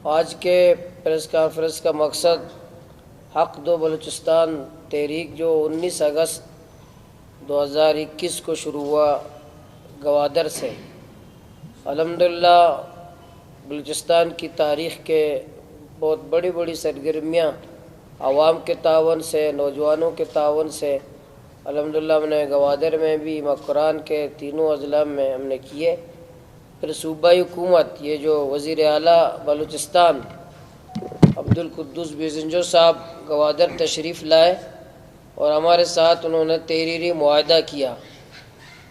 آج کے press conference کا مقصد حق دو بلوچستان تحریک جو 19 اگست 2021 کو شروع ہوا گوادر سے، الحمدللہ بلوچستان کی تاریخ کے بہت بڑی بڑی سرگرمیاں عوام کے تعاون سے، نوجوانوں کے تعاون سے الحمدللہ ہم نے گوادر میں بھی، مکران کے تینوں اضلاع میں ہم نے کیے۔ پھر صوبائی حکومت، یہ جو وزیر اعلیٰ بلوچستان عبدالقدوس بیزنجو صاحب گوادر تشریف لائے اور ہمارے ساتھ انہوں نے تحریری معاہدہ کیا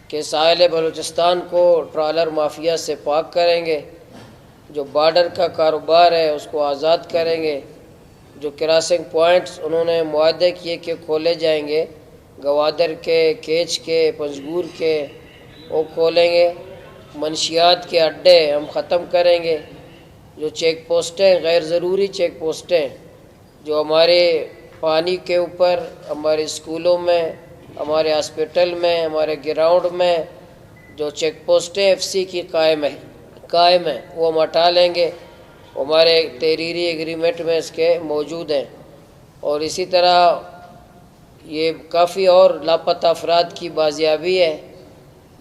کہ ساحل بلوچستان کو ٹرالر مافیا سے پاک کریں گے، جو بارڈر کا کاروبار ہے اس کو آزاد کریں گے، جو کراسنگ پوائنٹس انہوں نے معاہدے کیے کہ کھولے جائیں گے، گوادر کے، کیچ کے، پنجگور کے، وہ کھولیں گے، منشیات کے اڈے ہم ختم کریں گے، جو چیک پوسٹیں، غیر ضروری چیک پوسٹیں جو ہمارے پانی کے اوپر، ہمارے اسکولوں میں، ہمارے ہاسپٹل میں، ہمارے گراؤنڈ میں جو چیک پوسٹیں ایف سی کی قائم ہیں وہ ہم ہٹا لیں گے، ہمارے تحریری ایگریمنٹ میں اس کے موجود ہیں۔ اور اسی طرح یہ کافی اور لاپتہ افراد کی بازیابی ہے،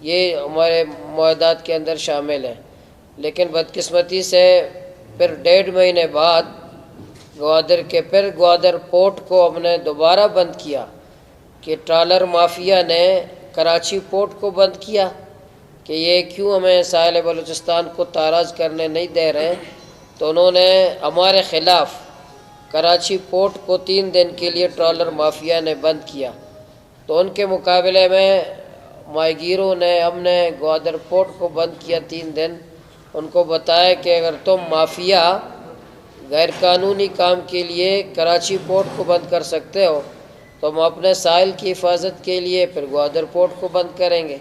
یہ ہمارے معاہدات کے اندر شامل ہے۔ لیکن بدقسمتی سے پھر 1.5 مہینے بعد گوادر پورٹ کو ہم نے دوبارہ بند کیا کہ ٹرالر مافیا نے کراچی پورٹ کو بند کیا کہ یہ کیوں ہمیں ساحل بلوچستان کو تاراج کرنے نہیں دے رہے، تو انہوں نے ہمارے خلاف کراچی پورٹ کو 3 دن کے لیے ٹرالر مافیا نے بند کیا۔ تو ان کے مقابلے میں ماہی گیروں نے، ہم نے گوادر پورٹ کو بند کیا 3 دن، ان کو بتایا کہ اگر تم مافیا غیر قانونی کام کے لیے کراچی پورٹ کو بند کر سکتے ہو تو ہم اپنے ساحل کی حفاظت کے لیے پھر گوادر پورٹ کو بند کریں گے۔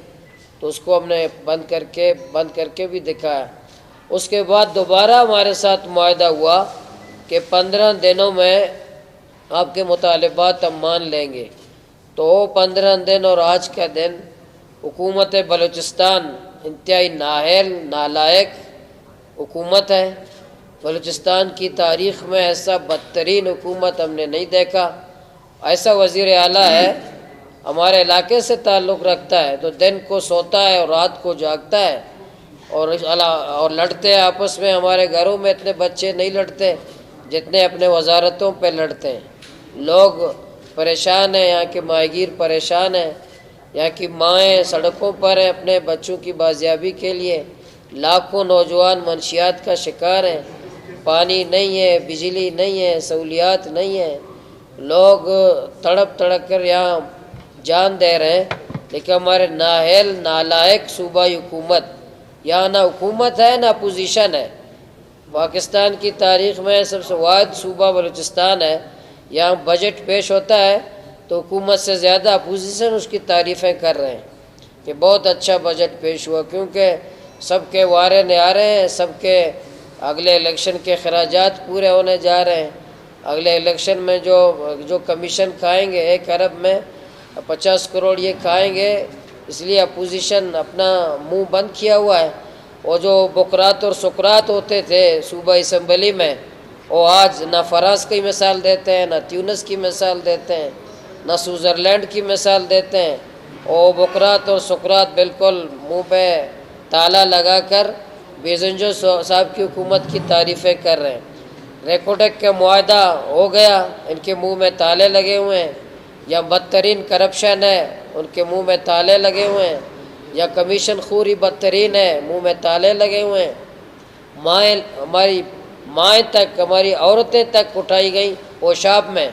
تو اس کو ہم نے بند کر کے بھی دکھایا۔ اس کے بعد دوبارہ ہمارے ساتھ معاہدہ ہوا کہ 15 دنوں میں آپ کے مطالبات ہم مان لیں گے۔ تو 15 دن اور آج کا دن حکومت بلوچستان انتہائی نااہل، نالائق حکومت ہے۔ بلوچستان کی تاریخ میں ایسا بدترین حکومت ہم نے نہیں دیکھا۔ ایسا وزیر اعلیٰ ہے، ہمارے علاقے سے تعلق رکھتا ہے تو دن کو سوتا ہے اور رات کو جاگتا ہے، اور لڑتے ہیں آپس میں۔ ہمارے گھروں میں اتنے بچے نہیں لڑتے جتنے اپنے وزارتوں پہ لڑتے ہیں۔ لوگ پریشان ہیں، یہاں کے ماہی گیر پریشان ہیں، یہاں کی مائیں سڑکوں پر ہیں اپنے بچوں کی بازیابی کے لیے، لاکھوں نوجوان منشیات کا شکار ہیں، پانی نہیں ہے، بجلی نہیں ہے، سہولیات نہیں ہیں، لوگ تڑپ کر یہاں جان دے رہے ہیں۔ لیکن ہمارے نااہل، نالائق صوبائی حکومت، یہاں نہ حکومت ہے نہ اپوزیشن ہے۔ پاکستان کی تاریخ میں سب سے واحد صوبہ بلوچستان ہے، یہاں بجٹ پیش ہوتا ہے تو حکومت سے زیادہ اپوزیشن اس کی تعریفیں کر رہے ہیں کہ بہت اچھا بجٹ پیش ہوا، کیونکہ سب کے وعدے نعرے ہیں، سب کے اگلے الیکشن کے اخراجات پورے ہونے جا رہے ہیں۔ اگلے الیکشن میں جو کمیشن کھائیں گے 1 ارب میں 50 کروڑ یہ کھائیں گے، اس لیے اپوزیشن اپنا منہ بند کیا ہوا ہے۔ وہ جو بکرات اور سکرات ہوتے تھے صوبہ اسمبلی میں، وہ آج نہ فرانس کی مثال دیتے ہیں، نہ تیونس کی مثال دیتے ہیں، نہ سوئٹزرلینڈ کی مثال دیتے ہیں۔ وہ بکرات اور سکرات بالکل منہ پہ تالا لگا کر بیزنجو صاحب کی حکومت کی تعریفیں کر رہے ہیں۔ ریکوڈک کا معاہدہ ہو گیا، ان کے منہ میں تالے لگے ہوئے ہیں، یا بدترین کرپشن ہے ان کے منہ میں تالے لگے ہوئے ہیں، یا کمیشن خوری بدترین ہے، منہ میں تالے لگے ہوئے ہیں۔ ہماری مائیں تک، ہماری عورتیں تک اٹھائی گئیں اوشاب میں،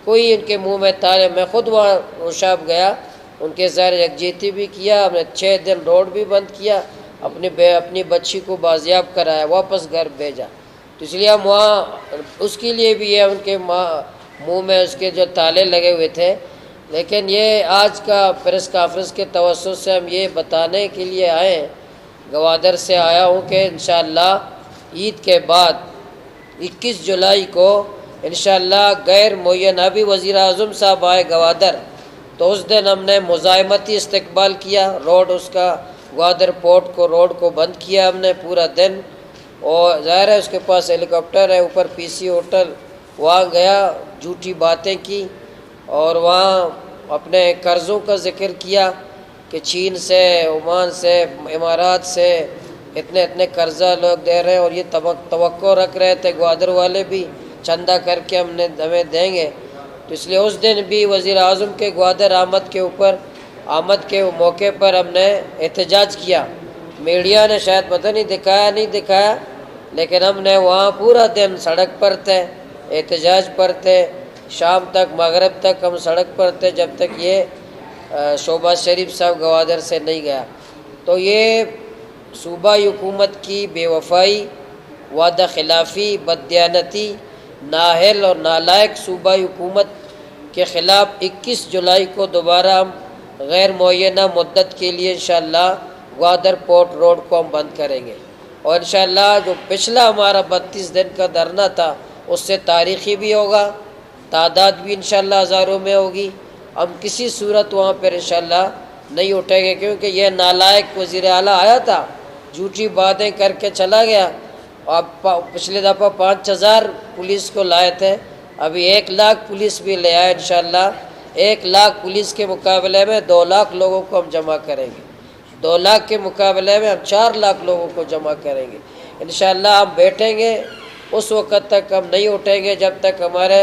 کوئی ان کے منہ میں تالے۔ میں خود وہاں اوشاب گیا، ان کے زیر یکجہتی بھی کیا، ہم نے 6 دن روڈ بھی بند کیا، اپنی بچی کو بازیاب کرایا، واپس گھر بھیجا۔ تو اس لیے ہم وہاں اس کے لیے بھی ہے، ان کے منہ میں اس کے جو تالے لگے ہوئے تھے۔ لیکن یہ آج کا پریس کانفرنس کے توسط سے ہم یہ بتانے کے لیے آئے ہیں، گوادر سے آیا ہوں کہ انشاءاللہ عید کے بعد 21 جولائی کو انشاءاللہ غیر معین ابھی وزیر اعظم صاحب آئے گوادر، تو اس دن ہم نے مزاحمتی استقبال کیا، روڈ اس کا گوادر پورٹ کو روڈ کو بند کیا ہم نے پورا دن، اور ظاہر ہے اس کے پاس ہیلی کاپٹر ہے، اوپر پی سی ہوٹل، وہاں گیا، جھوٹی باتیں کی اور وہاں اپنے قرضوں کا ذکر کیا کہ چین سے، عمان سے، امارات سے اتنے قرضہ لوگ دے رہے ہیں، اور یہ توقع رکھ رہے تھے گوادر والے بھی چندہ کر کے ہمیں دیں گے۔ تو اس لیے اس دن بھی وزیر اعظم کے گوادر آمد کے موقع پر ہم نے احتجاج کیا۔ میڈیا نے شاید پتہ نہیں دکھایا، لیکن ہم نے وہاں پورا دن سڑک پر تھے، احتجاج پر تھے، شام تک، مغرب تک ہم سڑک پر تھے، جب تک یہ شہباز شریف صاحب گوادر سے نہیں گیا۔ تو یہ صوبائی حکومت کی بے وفائی، وعدہ خلافی، بددیانتی، نااہل اور نالائق صوبائی حکومت کے خلاف 21 جولائی کو دوبارہ ہم غیر معینہ مدت کے لیے انشاءاللہ گوادر پورٹ روڈ کو ہم بند کریں گے، اور انشاءاللہ جو پچھلا ہمارا 32 دن کا دھرنا تھا اس سے تاریخی بھی ہوگا، تعداد بھی انشاءاللہ ہزاروں میں ہوگی۔ ہم کسی صورت وہاں پر انشاءاللہ نہیں اٹھیں گے، کیونکہ یہ نالائق وزیر اعلیٰ آیا تھا، جھوٹی باتیں کر کے چلا گیا۔ اب پچھلے دفعہ 5000 پولیس کو لائے تھے، ابھی 1 لاکھ پولیس بھی لے آئے انشاءاللہ۔ 1 لاکھ پولیس کے مقابلے میں 2 لاکھ لوگوں کو ہم جمع کریں گے، 2 لاکھ کے مقابلے میں ہم 4 لاکھ لوگوں کو جمع کریں گے انشاءاللہ۔ ہم بیٹھیں گے اس وقت تک، ہم نہیں اٹھیں گے جب تک ہمارے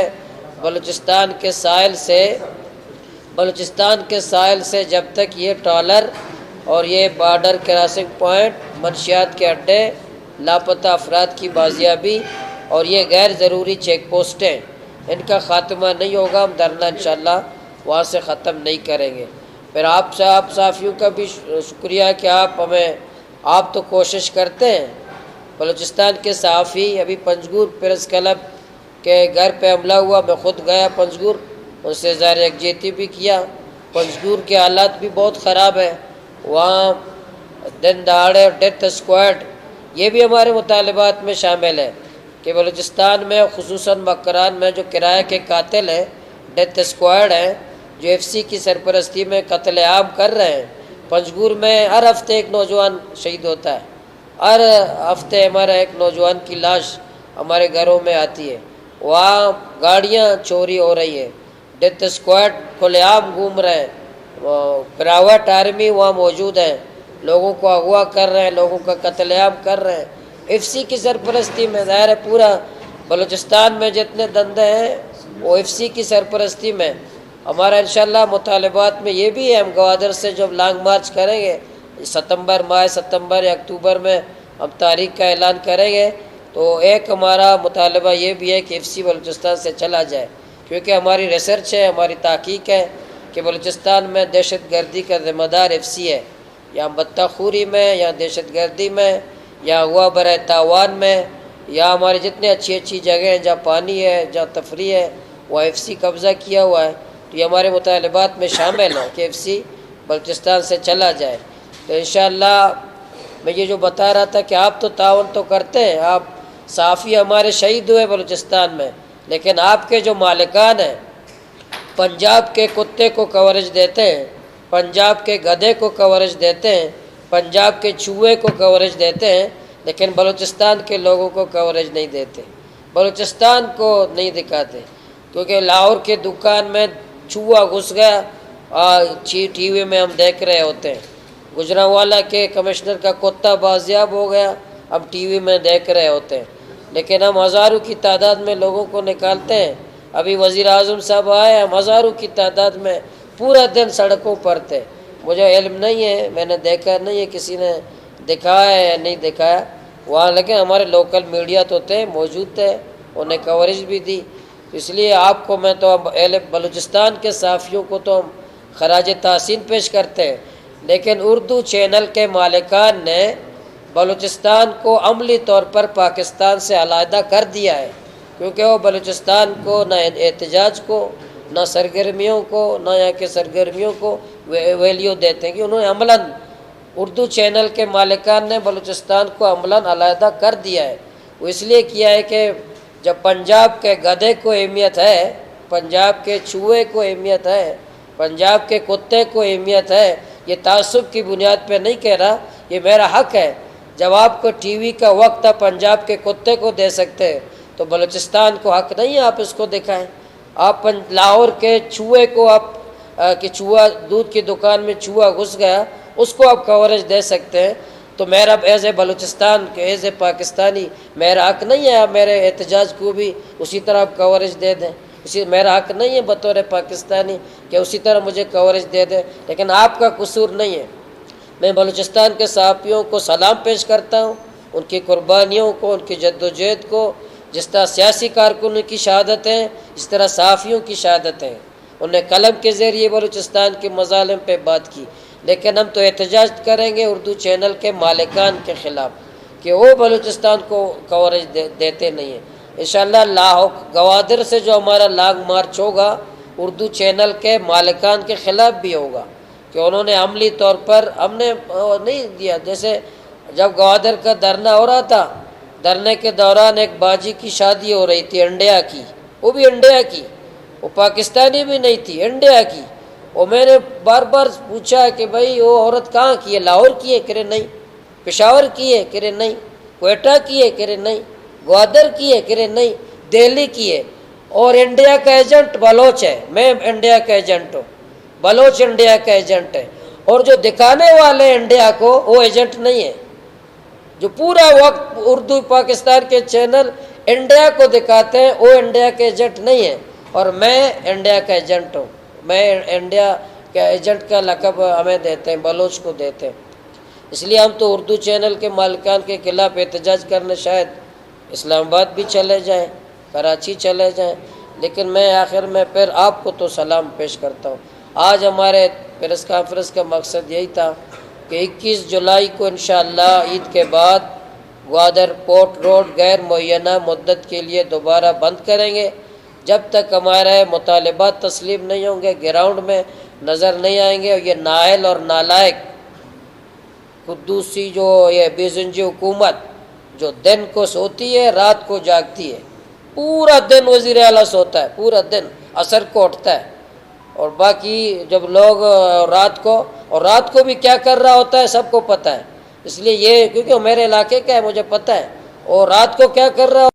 بلوچستان کے ساحل سے جب تک یہ ٹرالر اور یہ بارڈر کراسنگ پوائنٹ، منشیات کے اڈے، لاپتہ افراد کی بازیابی اور یہ غیر ضروری چیک پوسٹیں، ان کا خاتمہ نہیں ہوگا، ہم دھرنا انشاءاللہ وہاں سے ختم نہیں کریں گے۔ پھر آپ صحافیوں کا بھی شکریہ کہ آپ تو کوشش کرتے ہیں۔ بلوچستان کے صحافی، ابھی پنجگور پریس کلب کے گھر پہ حملہ ہوا، میں خود گیا پنجگور، ان سے ظاہر یکجہتی بھی کیا۔ پنجگور کے حالات بھی بہت خراب ہیں، وہاں دن دہاڑے ڈیتھ اسکواڈ، یہ بھی ہمارے مطالبات میں شامل ہے کہ بلوچستان میں خصوصاً مکران میں جو کرایہ کے قاتل ہیں، ڈیتھ اسکواڈ ہیں، جو ایف سی کی سرپرستی میں قتل عام کر رہے ہیں۔ پنجگور میں ہر ہفتے ایک نوجوان شہید ہوتا ہے، ہر ہفتے ہمارا ایک نوجوان کی لاش ہمارے گھروں میں آتی ہے، وہاں گاڑیاں چوری ہو رہی ہیں، ڈیتھ اسکواڈ کھلے عام گھوم رہے ہیں، پرائیویٹ آرمی وہاں موجود ہیں، لوگوں کو اغوا کر رہے ہیں، لوگوں کا قتل عام کر رہے ہیں۔ ایف سی کی سرپرستی میں، ظاہر ہے پورا بلوچستان میں جتنے دندے ہیں وہ ایف سی کی سرپرستی میں۔ ہمارا انشاءاللہ مطالبات میں یہ بھی ہے، ہم گوادر سے جب لانگ مارچ کریں گے ستمبر یا اکتوبر میں ہم تاریخ کا اعلان کریں گے، تو ایک ہمارا مطالبہ یہ بھی ہے کہ ایف سی بلوچستان سے چلا جائے، کیونکہ ہماری ریسرچ ہے، ہماری تحقیق ہے کہ بلوچستان میں دہشت گردی کا ذمہ دار ایف سی ہے، یا بتہ خوری میں، یا دہشت گردی میں، یا ہوا برائے تاوان میں، یا ہماری جتنے اچھی جگہیں ہیں جہاں پانی ہے، جہاں تفریح ہے، وہ ایف سی قبضہ کیا ہوا ہے۔ تو یہ ہمارے مطالبات میں شامل ہے کہ ایف سی بلوچستان سے چلا جائے۔ تو انشاءاللہ میں یہ جو بتا رہا تھا کہ آپ تو تعاون تو کرتے ہیں، آپ صحافی ہمارے شہید ہوئے بلوچستان میں، لیکن آپ کے جو مالکان ہیں پنجاب کے کتے کو کوریج دیتے ہیں، پنجاب کے گدھے کو کوریج دیتے ہیں، پنجاب کے چوہے کو کوریج دیتے ہیں، لیکن بلوچستان کے لوگوں کو کوریج نہیں دیتے، بلوچستان کو نہیں دکھاتے، کیونکہ لاہور کے دکان میں چوہا گھس گیا، ٹی وی میں ہم دیکھ رہے ہوتے ہیں، گجرانوالہ کے کمشنر کا کتا بازیاب ہو گیا، ہم ٹی وی میں دیکھ رہے ہوتے ہیں، لیکن ہم ہزاروں کی تعداد میں لوگوں کو نکالتے ہیں۔ ابھی وزیر اعظم صاحب آئے، ہم ہزاروں کی تعداد میں پورا دن سڑکوں پر تھے، مجھے علم نہیں ہے، میں نے دیکھا نہیں ہے کسی نے دکھایا ہے یا نہیں دکھایا وہاں، لیکن ہمارے لوکل میڈیا تو تھے، موجود تھے، انہیں کوریج بھی دی۔ اس لیے آپ کو میں تو اہل بلوچستان کے صحافیوں کو تو ہم خراج تحسین پیش کرتے ہیں، لیکن اردو چینل کے مالکان نے بلوچستان کو عملی طور پر پاکستان سے علیحدہ کر دیا ہے، کیونکہ وہ بلوچستان کو نہ احتجاج کو، نہ سرگرمیوں کو، نہ یہاں کے سرگرمیوں کو ویلیو دیتے ہیں، کہ انہوں نے عملاً اردو چینل کے مالکان نے بلوچستان کو عملاً علیحدہ کر دیا ہے۔ وہ اس لیے کیا ہے کہ جب پنجاب کے گدھے کو اہمیت ہے، پنجاب کے چوہے کو اہمیت ہے، پنجاب کے کتے کو اہمیت ہے، یہ تعصب کی بنیاد پہ نہیں کہہ رہا، یہ میرا حق ہے جب آپ کو ٹی وی کا وقت آپ پنجاب کے کتے کو دے سکتے تو بلوچستان کو حق نہیں ہے آپ اس کو دکھائیں؟ آپ لاہور کے چوہے کو آپ کہ چوہا دودھ کی دکان میں چوہا گھس گیا اس کو آپ کوریج دے سکتے ہیں، تو میرا ایز اے بلوچستان کے ایز اے پاکستانی میرا حق نہیں ہے آپ میرے احتجاج کو بھی اسی طرح آپ کوریج دے دیں؟ میرا حق نہیں ہے بطور پاکستانی کہ اسی طرح مجھے کوریج دے دیں، لیکن آپ کا قصور نہیں ہے۔ میں بلوچستان کے صحافیوں کو سلام پیش کرتا ہوں، ان کی قربانیوں کو، ان کی جد و جہد کو، جس طرح سیاسی کارکنوں کی شہادت ہے اس طرح صحافیوں کی شہادت ہے، انہوں نے قلم کے ذریعے بلوچستان کے مظالم پہ بات کی، لیکن ہم تو احتجاج کریں گے اردو چینل کے مالکان کے خلاف کہ وہ بلوچستان کو کوریج دیتے نہیں ہیں۔ انشاءاللہ گوادر سے جو ہمارا لانگ مارچ ہوگا اردو چینل کے مالکان کے خلاف بھی ہوگا کہ انہوں نے عملی طور پر ہم نے نہیں دیا۔ جیسے جب گوادر کا دھرنا ہو رہا تھا، دھرنے کے دوران ایک باجی کی شادی ہو رہی تھی انڈیا کی، وہ بھی انڈیا کی، وہ پاکستانی بھی نہیں تھی، انڈیا کی، اور میں نے بار بار پوچھا کہ بھائی وہ عورت کہاں کی ہے؟ لاہور کی ہے؟ کرے نہیں۔ پشاور کی ہے؟ کرے نہیں۔ کوئٹہ کی ہے؟ کرے نہیں۔ گوادر کی ہے؟ کرے نہیں۔ دہلی کی ہے، اور انڈیا کا ایجنٹ بلوچ ہے، میں انڈیا کا ایجنٹ ہوں، بلوچ انڈیا کا ایجنٹ ہے، اور جو دکھانے والے انڈیا کو وہ ایجنٹ نہیں ہے، جو پورا وقت اردو پاکستان کے چینل انڈیا کو دکھاتے ہیں وہ انڈیا کے ایجنٹ نہیں ہے، اور میں انڈیا کا ایجنٹ ہوں۔ میں انڈیا کے ایجنٹ کا لقب ہمیں دیتے ہیں، بلوچ کو دیتے ہیں۔ اس لیے ہم تو اردو چینل کے مالکان کے خلاف احتجاج کرنے شاید اسلام آباد بھی چلے جائیں، کراچی چلے جائیں، لیکن میں آخر میں پھر آپ کو تو سلام پیش کرتا ہوں۔ آج ہمارے پریس کانفرنس کا مقصد یہی تھا کہ 21 جولائی کو انشاءاللہ عید کے بعد گوادر پورٹ روڈ غیر معینہ مدت کے لیے دوبارہ بند کریں گے، جب تک ہمارے مطالبات تسلیم نہیں ہوں گے، گراؤنڈ میں نظر نہیں آئیں گے، اور یہ نااہل اور نالائق قدوسی جو یہ بیزنجی حکومت جو دن کو سوتی ہے رات کو جاگتی ہے، پورا دن وزیر اعلیٰ سوتا ہے، پورا دن عصر کو اٹھتا ہے، اور باقی جب لوگ رات کو بھی کیا کر رہا ہوتا ہے سب کو پتہ ہے، اس لیے یہ کیونکہ وہ میرے علاقے کا ہے مجھے پتہ ہے، اور رات کو کیا کر رہا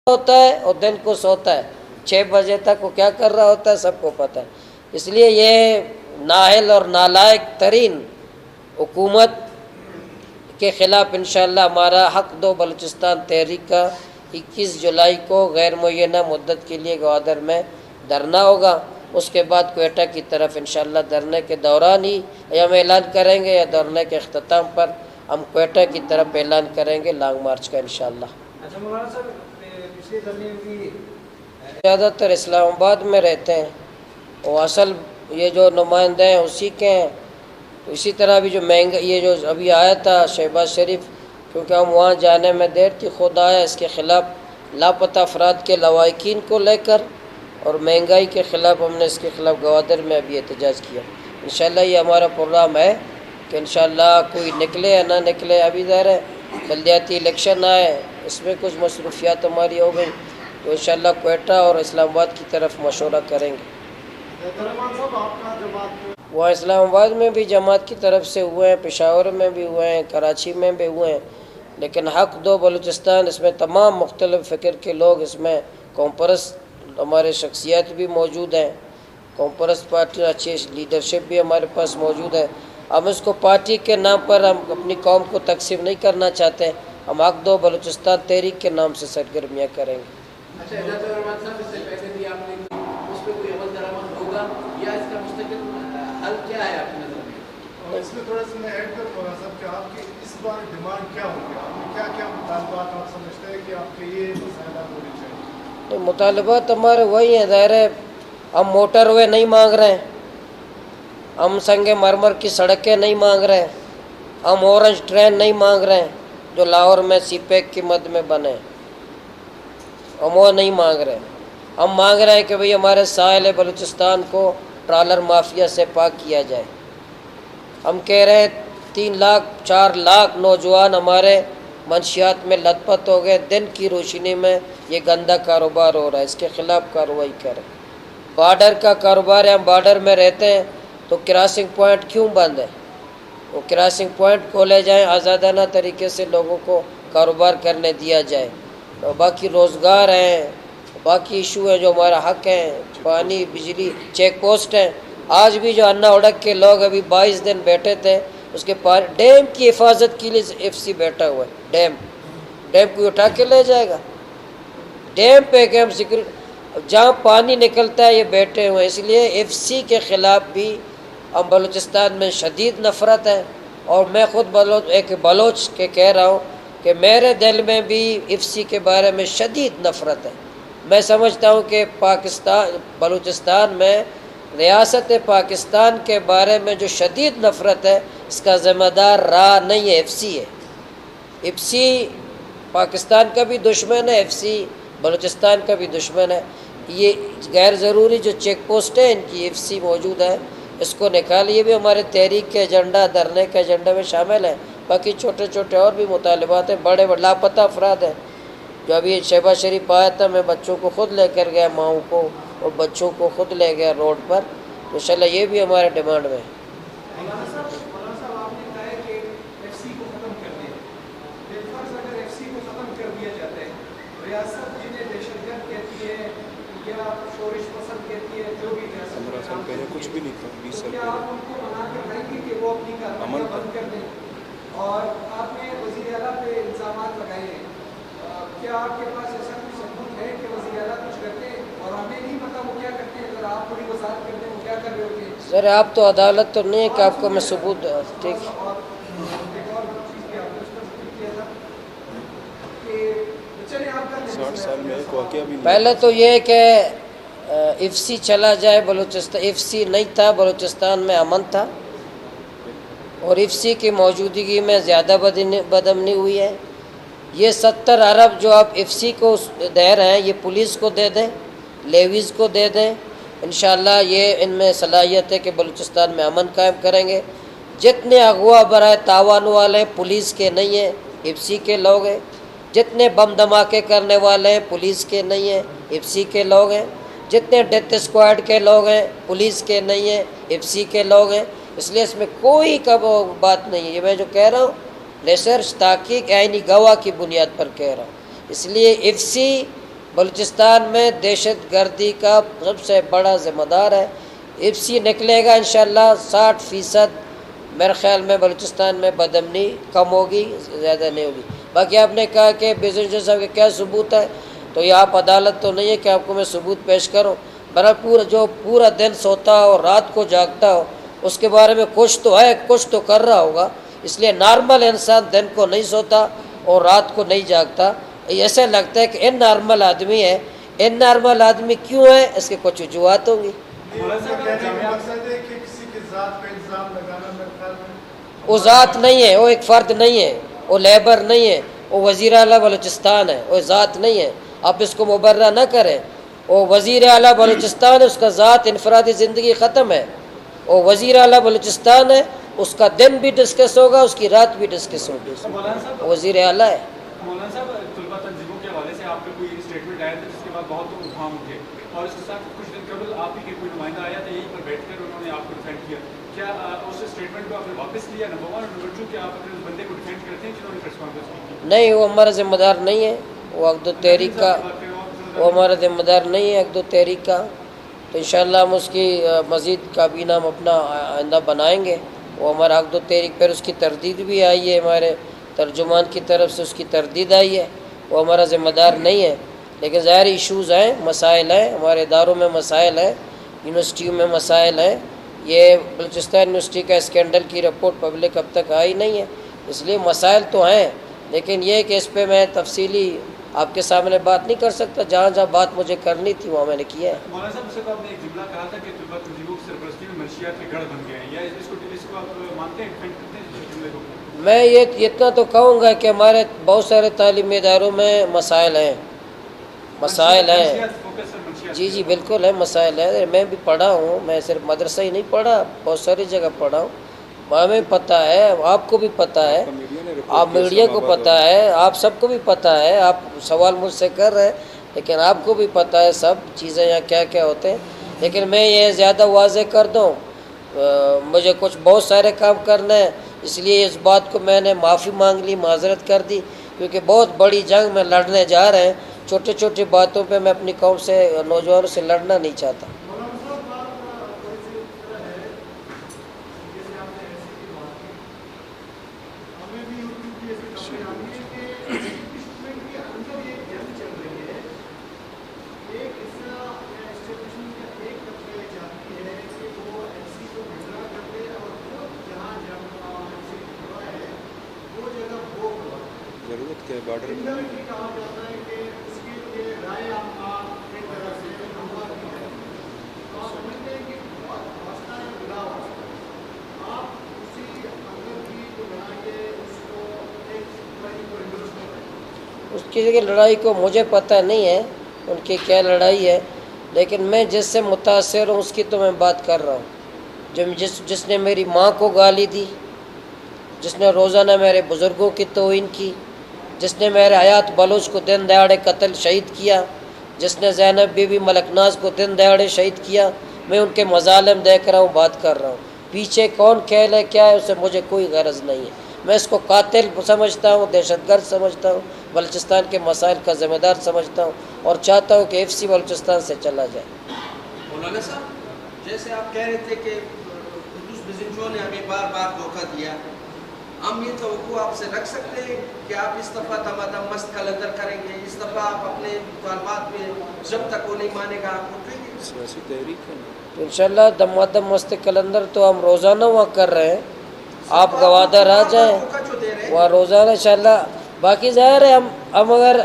ہوتا ہے اور دن کو سوتا ہے، 6 بجے تک وہ کیا کر رہا ہوتا ہے سب کو پتہ ہے۔ اس لیے یہ نااہل اور نالائق ترین حکومت کے خلاف انشاءاللہ ہمارا حق دو بلوچستان تحریک کا 21 جولائی کو غیر معینہ مدت کے لیے گوادر میں دھرنا ہوگا، اس کے بعد کوئٹہ کی طرف انشاءاللہ دھرنے کے دوران ہی ہم اعلان کریں گے، یا دھرنے کے اختتام پر ہم کوئٹہ کی طرف اعلان کریں گے لانگ مارچ کا انشاءاللہ۔ زیادہ تر اسلام آباد میں رہتے ہیں، وہ اصل یہ جو نمائندے ہیں اسی کے ہیں، تو اسی طرح بھی جو مہنگا یہ جو ابھی آیا تھا شہباز شریف، کیونکہ ہم وہاں جانے میں دیر تھی، خود آیا اس کے خلاف لاپتہ افراد کے لواحقین کو لے کر، اور مہنگائی کے خلاف ہم نے اس کے خلاف گوادر میں ابھی احتجاج کیا۔ انشاءاللہ یہ ہمارا پروگرام ہے کہ انشاءاللہ کوئی نکلے یا نہ نکلے، ابھی ظاہر ہے بلدیاتی الیکشن آئے، اس میں کچھ مصروفیات ہماری ہو گئی، تو انشاءاللہ کوئٹہ اور اسلام آباد کی طرف مشورہ کریں گے۔ وہ اسلام آباد میں بھی جماعت کی طرف سے ہوئے ہیں، پشاور میں بھی ہوئے ہیں، کراچی میں بھی ہوئے ہیں، لیکن حق دو بلوچستان اس میں تمام مختلف فکر کے لوگ اس میں قوم پرست ہمارے شخصیات بھی موجود ہیں، قوم پرست پارٹی اچھی لیڈرشپ بھی ہمارے پاس موجود ہے۔ ہم اس کو پارٹی کے نام پر ہم اپنی قوم کو تقسیم نہیں کرنا چاہتے، ہم حق دو بلوچستان تحریک کے نام سے سرگرمیاں کریں گے۔ اس میں تھوڑا سا میں ایڈ کروں گا صاحب کہ آپ کی اس بار ڈیمانڈ کیا ہوگی، آپ نے کیا کیا مطالبات آپ سمجھتے ہیں کہ آپ کے یہ مسائلات ہونے چاہیے؟ مطالبات ہمارے وہی ہیں، ظاہر ہے ہم موٹر وے نہیں مانگ رہے ہیں، ہم سنگ مرمر کی سڑکیں نہیں مانگ رہے ہیں، ہم اورنج ٹرین نہیں مانگ رہے ہیں جو لاہور میں سی پیک کی مد میں بنے، ہم وہ نہیں مانگ رہے ہیں۔ ہم مانگ رہے ہیں کہ بھئی ہمارے ساحل بلوچستان کو ٹرالر مافیا سے پاک کیا جائے۔ ہم کہہ رہے ہیں 3 لاکھ 4 لاکھ نوجوان ہمارے منشیات میں لت پت ہو گئے، دن کی روشنی میں یہ گندا کاروبار ہو رہا ہے، اس کے خلاف کارروائی کریں۔ بارڈر کا کاروبار ہے، ہم بارڈر میں رہتے ہیں تو کراسنگ پوائنٹ کیوں بند ہے؟ وہ کراسنگ پوائنٹ کھولے جائیں، آزادانہ طریقے سے لوگوں کو کاروبار کرنے دیا جائے. اور باقی روزگار ہیں، باقی ایشو ہیں جو ہمارا حق ہیں، پانی، بجلی، چیک پوسٹ ہیں. آج بھی جو انا اڑک کے لوگ ابھی 22 دن بیٹھے تھے، اس کے پار ڈیم کی حفاظت کے لیے ایف سی بیٹھا ہوا ہے. ڈیم کو اٹھا کے لے جائے گا. ڈیم پہ کہ ہم سیکورٹی، جہاں پانی نکلتا ہے یہ بیٹھے ہوئے. اس لیے ایف سی کے خلاف بھی اب بلوچستان میں شدید نفرت ہے. اور میں خود ایک بلوچ کے کہہ رہا ہوں کہ میرے دل میں بھی ایف سی کے بارے میں شدید نفرت ہے. میں سمجھتا ہوں کہ بلوچستان میں ریاست پاکستان کے بارے میں جو شدید نفرت ہے، اس کا ذمہ دار نہیں ہے، ایف سی ہے. ایف سی پاکستان کا بھی دشمن ہے، ایف سی بلوچستان کا بھی دشمن ہے. یہ غیر ضروری جو چیک پوسٹ ہے ان کی ایف سی موجود ہے، اس کو نکالیے. یہ بھی ہمارے تحریک کے ایجنڈا، دھرنے کے ایجنڈا میں شامل ہے. باقی چھوٹے چھوٹے اور بھی مطالبات ہیں. بڑے لاپتہ افراد ہیں. جو ابھی شہباز شریف آیا تھا، میں بچوں کو خود لے کر گیا، ماؤں کو اور بچوں کو خود لے گیا روڈ پر. انشاءاللہ یہ بھی ہمارے ڈیمانڈ میں ہے. مولانا صاحب آپ نے کہا ہے کہ ایف سی کو ختم کر دیں. بالفرض اگر ایف سی کو ختم کر دیا جاتا ہے، ریاست جنہیں دہشت گرد کہتی ہے یا شورش پسند کہتی ہے، جو بھی ریاست پہلے کچھ بھی نہیں تھا، 20 سال کیا آپ ان کو منا کے بتائیں گے کہ وہ اپنی کارروائیاں بند کر دیں؟ اور آپ نے وزیر اعلیٰ پہ الزامات لگائے ہیں، کیا آپ کے پاس ایسا کوئی ثبوت ہے کہ وزیر اعلیٰ کچھ کرتے ہیں اور ہمیں نہیں پتا وہ کیا کرتے ہیں؟ اگر آپ تھوڑی وضاحت کر دیں وہ کیا کر رہے ہوتے ہیں. سر آپ تو عدالت تو نہیں ہے کہ آپ کو میں ثبوت. ٹھیک. پہلے تو یہ کہ ایف سی چلا جائے. بلوچستان ایف سی نہیں تھا، بلوچستان میں امن تھا، اور ایف سی کی موجودگی میں زیادہ بدامنی ہوئی ہے. یہ 70 ارب جو آپ ایف سی کو دے رہے ہیں، یہ پولیس کو دے دیں، لیویز کو دے دیں. انشاءاللہ یہ ان میں صلاحیت ہے کہ بلوچستان میں امن قائم کریں گے. جتنے اغوا برائے تاوان والے پولیس کے نہیں ہیں، ایف سی کے لوگ ہیں. جتنے بم دھماکے کرنے والے ہیں پولیس کے نہیں ہیں، ایف سی کے لوگ ہیں. جتنے ڈیتھ اسکواڈ کے لوگ ہیں پولیس کے نہیں ہیں، ایف سی کے لوگ ہیں. اس لیے اس میں کوئی بات نہیں ہے. یہ میں جو کہہ رہا ہوں ریسرچ، تحقیق، عینی گواہ کی بنیاد پر کہہ رہا ہوں. اس لیے ایف سی بلوچستان میں دہشت گردی کا سب سے بڑا ذمہ دار ہے. ایف سی نکلے گا انشاءاللہ 60% میرے خیال میں بلوچستان میں بدامنی کم ہوگی، زیادہ نہیں ہوگی. باقی آپ نے کہا کہ بزنس صاحب کے کیا ثبوت ہے، تو یہ آپ عدالت تو نہیں ہے کہ آپ کو میں ثبوت پیش کروں. برابر جو پورا دن سوتا ہو، رات کو جاگتا ہو، اس کے بارے میں کچھ تو ہے، کچھ تو کر رہا ہوگا. اس لیے نارمل انسان دن کو نہیں سوتا اور رات کو نہیں جاگتا. ایسے لگتا ہے کہ ان نارمل آدمی ہے. ان نارمل آدمی کیوں ہے، اس کے کچھ وجوہات ہوں گی. وہ ذات نہیں ہے، وہ ایک فرد نہیں ہے، وہ لیبر نہیں ہے، وہ وزیر اعلیٰ بلوچستان ہے، وہ ذات نہیں ہے. آپ اس کو مبرہ نہ کریں. وہ وزیر اعلیٰ بلوچستان ہے، اس کا ذات انفرادی زندگی ختم ہے. وہ وزیر اعلیٰ بلوچستان ہے، اس کا دن بھی ڈسکس ہوگا، اس کی رات بھی ڈسکس ہوگی. وزیر اعلیٰ ہے. مولانا صاحب طلبہ تنظیموں کے حوالے سے آپ نے کوئی اسٹیٹمنٹ آیا تھا جس کے بعد بہت ابہام اٹھے، اور اس کے ساتھ کچھ دن قبل آپ ہی کے کوئی نمائندہ آیا تھا، یہیں پر بیٹھ کر انہوں نے آپ کو ڈیفینڈ کیا. کیا اس اسٹیٹمنٹ کو آپ نے واپس لیا؟ نمبر 1. اور نمبر 2 کیا آپ اپنے اس بندے کو ڈیفینڈ کرتے ہیں جنہوں نے پریس کانفرنس کی؟ نہیں، وہ ہمارا ذمہ دار نہیں ہے. وہ عقد و تحریک کا، وہ ہمارا ذمہ دار نہیں ہے عقد و تحریک کا. تو انشاءاللہ ہم اس کی مزید کابینہ ہم اپنا آئندہ بنائیں گے. وہ ہمارا عقد و تحریک پر اس کی تردید بھی آئی ہے، ہمارے ترجمان کی طرف سے اس کی تردید آئی ہے. وہ ہمارا ذمہ دار نہیں ہے. لیکن ظاہر ایشوز ہیں، مسائل ہیں، ہمارے اداروں میں مسائل ہیں، یونیورسٹیوں میں مسائل ہیں. یہ بلوچستان یونیورسٹی کا اسکینڈل کی رپورٹ پبلک اب تک آئی نہیں ہے، اس لیے مسائل تو ہیں. لیکن یہ کہ اس پہ میں تفصیلی آپ کے سامنے بات نہیں کر سکتا. جہاں جہاں بات مجھے کرنی تھی وہاں میں نے کیا ہے. مولانا صاحب، اس سے آپ نے ایک جملہ کہا تھا کہ طلبہ تنظیموں کی سرپرستی میں منشیات کے گڑھ بن گئے ہیں، یا اس کو آپ مانتے ہیں، ڈیفینڈ کرتے ہیں اس جملے کو؟ میں یہ اتنا تو کہوں گا کہ ہمارے بہت سارے تعلیمی اداروں میں مسائل ہیں. مسائل ہیں، جی جی بالکل ہے، مسائل ہے. میں بھی پڑھا ہوں، میں صرف مدرسہ ہی نہیں پڑھا، بہت ساری جگہ پڑھا ہوں. ہمیں پتہ ہے، آپ کو بھی پتہ ہے، آپ میڈیا کو پتہ ہے، آپ سب کو بھی پتہ ہے. آپ سوال مجھ سے کر رہے ہیں لیکن آپ کو بھی پتہ ہے سب چیزیں یہاں کیا کیا ہوتے ہیں. لیکن میں یہ زیادہ واضح کر دوں، مجھے کچھ بہت سارے کام کرنے ہیں. اس لیے اس بات کو میں نے معافی مانگ لی، معذرت کر دی، کیونکہ بہت بڑی جنگ میں لڑنے جا رہے ہیں، چھوٹی چھوٹی باتوں پہ میں اپنی قوم سے، نوجوانوں سے لڑنا نہیں چاہتا۔ مولانا صاحب بات تھوڑی سی اس طرح ہے، جیسے آپ نے ایسی کی بات کی، ہمیں بھی یوٹیوب کی ایسی خبریں آ رہی ہے کہ اسٹیبلشمنٹ کے اندر یہ جنگ چل رہی ہے، ایک حصہ یا اسٹیبلشمنٹ کا ایک طبقہ چاہتی ہے کہ وہ ایل سی کو ودرا کر دے اور وہ جہاں ایل سی کھڑا ہے وہ جگہ وہ کھڑا ضرورت کے بارڈر میں انڈائریکٹلی کہا جاتا ہے کہ اس کے لیے رائے عامہ ایک طرح سے ہموار کی جائے، تو آپ سمجھتے ہیں کہ بہت واسطہ ہے بلا واسطہ، آپ اسی اندر کی جو لڑائی ہے اس کو ایک لڑائی کو انڈورس کر رہے ہیں۔ اس کی لڑائی کو مجھے پتہ نہیں ہے ان کی کیا لڑائی ہے، لیکن میں جس سے متاثر ہوں اس کی تو میں بات کر رہا ہوں، جس نے میری ماں کو گالی دی، جس نے روزانہ میرے بزرگوں کی توہین کی، جس نے میرے حیات بلوچ کو دن دہاڑے قتل شہید کیا، جس نے زینب بی بی ملک ناز کو دن دہاڑے شہید کیا، میں ان کے مظالم دیکھ رہا ہوں، بات کر رہا ہوں۔ پیچھے کون کھیل ہے کیا ہے اسے مجھے کوئی غرض نہیں ہے، میں اس کو قاتل سمجھتا ہوں، دہشت گرد سمجھتا ہوں، بلوچستان کے مسائل کا ذمہ دار سمجھتا ہوں، اور چاہتا ہوں کہ ایف سی بلوچستان سے چلا جائے۔ مولانا صاحب، جیسے آپ کہہ رہے تھے کہ قدوس بزنجو نے ہمیں بار بار دھوکہ دیا، ہم یہ توقع آپ سے رکھ سکتے ہیں کہ آپ اس دفعہ دم ادم مست کلندر کریں گے، اس دفعہ آپ اپنے مطالبات میں جب تک وہ نہیں مانے گا آپ اٹھیں گے؟ سیاسی تحریک ہے نا۔ تو انشاءاللہ دم ادم مست کلندر تو ہم روزانہ وہاں کر رہے ہیں، آپ گوادر آ جائیں وہاں روزانہ انشاءاللہ۔ باقی ظاہر ہے ہم اگر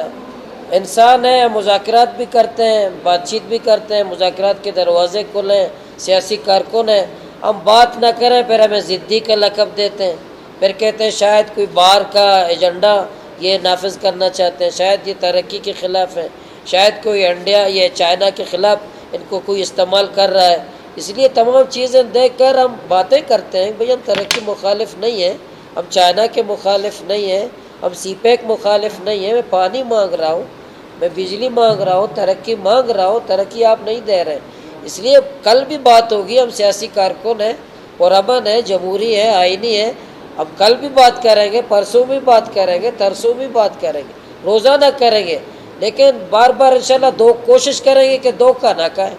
انسان ہیں، مذاکرات بھی کرتے ہیں، بات چیت بھی کرتے ہیں، مذاکرات کے دروازے کھلیں، سیاسی کارکن ہیں، ہم بات نہ کریں پھر ہمیں ضدی کا لقب دیتے ہیں، پھر کہتے ہیں شاید کوئی باہر کا ایجنڈا یہ نافذ کرنا چاہتے ہیں، شاید یہ ترقی کے خلاف ہے، شاید کوئی انڈیا یا چائنا کے خلاف ان کو کوئی استعمال کر رہا ہے۔ اس لیے تمام چیزیں دیکھ کر ہم باتیں کرتے ہیں، بھئی ہم ترقی مخالف نہیں ہیں، ہم چائنا کے مخالف نہیں ہیں، ہم سی پیک مخالف نہیں ہیں، میں پانی مانگ رہا ہوں، میں بجلی مانگ رہا ہوں، ترقی مانگ رہا ہوں، ترقی آپ نہیں دے رہے۔ اس لیے کل بھی بات ہوگی، ہم سیاسی کارکن ہیں، پرامن ہے، جمہوری ہے، آئینی ہے، ہم کل بھی بات کریں گے، پرسوں بھی بات کریں گے، ترسوں بھی بات کریں گے، روزانہ کریں گے، لیکن بار بار انشاءاللہ کوشش کریں گے کہ دھوکہ نہ کھائیں۔